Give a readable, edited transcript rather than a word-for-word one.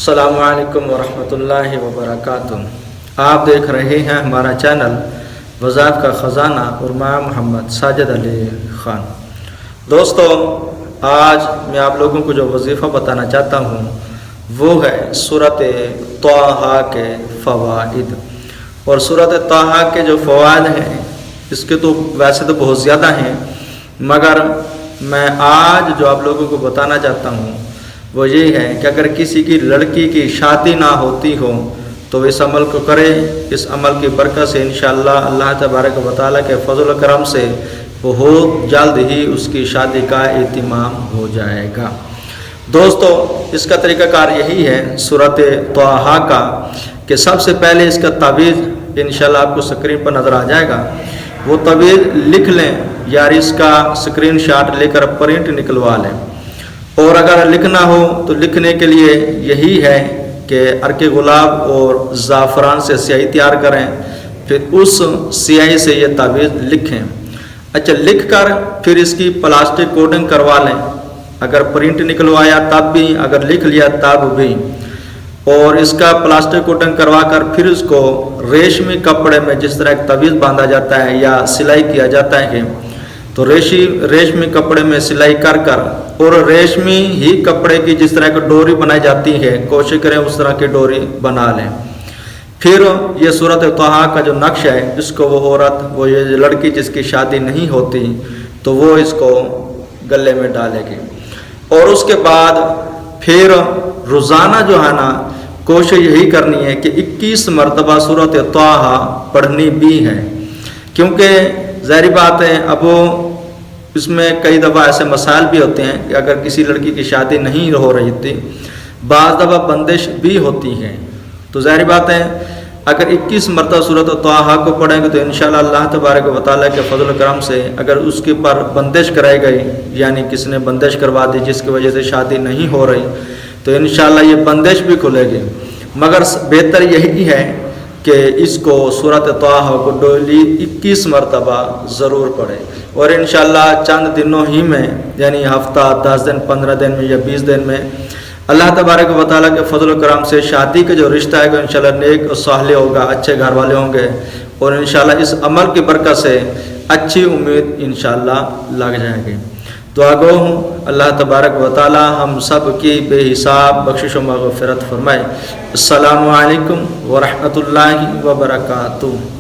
अस्सलामु अलैकुम वरहमतुल्लाहि वबरकातुह। आप देख रहे हैं हमारा चैनल वज़ाइफ का ख़ज़ाना और मैं मोहम्मद साजिद अली ख़ान। दोस्तों, आज मैं आप लोगों को जो वजीफ़ा बताना चाहता हूँ वो है सूरत ताहा के फ़वाइद। और सूरत ताहा के जो फ़वाइद हैं इसके तो वैसे तो बहुत ज़्यादा हैं, मगर मैं आज जो आप लोगों को बताना चाहता हूँ वो ये है कि अगर किसी की लड़की की शादी ना होती हो तो इस अमल को करे। इस अमल की बरकत से इंशाअल्लाह अल्लाह तबारक व तआला के फजल करम से बहुत जल्द ही उसकी शादी का एहतिमाम हो जाएगा। दोस्तों, इसका तरीक़ाकार यही है सूरत ताहा का कि सबसे पहले इसका तावीज़ इंशाअल्लाह आपको स्क्रीन पर नज़र आ जाएगा। वो तावीज़ लिख लें या इसका स्क्रीन शॉट लेकर प्रिंट निकलवा लें। और अगर लिखना हो तो लिखने के लिए यही है कि अर्के गुलाब और ज़ाफ़रान से स्याही तैयार करें, फिर उस स्याही से ये तावीज़ लिखें। अच्छा, लिख कर फिर इसकी प्लास्टिक कोटिंग करवा लें, अगर प्रिंट निकलवाया तब भी, अगर लिख लिया तब भी। और इसका प्लास्टिक कोटिंग करवा कर फिर उसको रेशमी कपड़े में जिस तरह एक तावीज़ बांधा जाता है या सिलाई किया जाता है तो रेशमी कपड़े में सिलाई कर कर और रेशमी ही कपड़े की जिस तरह की डोरी बनाई जाती है कोशिश करें उस तरह की डोरी बना लें। फिर ये सूरत ताहा का जो नक्श है इसको वो औरत, वो ये लड़की जिसकी शादी नहीं होती तो वो इसको गले में डालेगी। और उसके बाद फिर रोज़ाना जो है ना कोशिश यही करनी है कि 21 मरतबा सूरत ताहा पढ़नी भी है, क्योंकि ज़ाहिर बात है अब इसमें कई दफ़ा ऐसे मसाइल भी होते हैं कि अगर किसी लड़की की शादी नहीं हो रही थी, बाज़ दफ़ा बंदिश भी होती है, तो ज़ाहिर बात है अगर 21 मरतबा सूरत ताहा को पढ़ेंगे तो इंशाअल्लाह अल्लाह तबारक व तआला के फजल करम से अगर उसके पर बंदिश कराई गई, यानी किसी ने बंदिश करवा दी जिसकी वजह से शादी नहीं हो रही, तो इंशाअल्लाह ये बंदिश भी खुलेगी। मगर बेहतर यही है कि इसको सूरत ताहा को डेली 21 मरतबा ज़रूर पढ़े। और इंशाअल्लाह चंद दिनों ही में, यानी हफ्ता 10 दिन 15 दिन में या 20 दिन में अल्लाह तबारक व तआला के फजल करम से शादी का जो रिश्ता है इंशाअल्लाह नेक और साले होगा, अच्छे घर वाले होंगे। और इंशाअल्लाह इस अमल की बरकत से अच्छी उम्मीद इंशाअल्लाह लग जाएगी। दुआ गो हूँ अल्लाह तबारक व तआला हम सब की बेहिसाब बख्शिश व मग़फ़िरत फरमाए। अस्सलामु अलैकुम व रहमतुल्लाहि व बरकातुहू।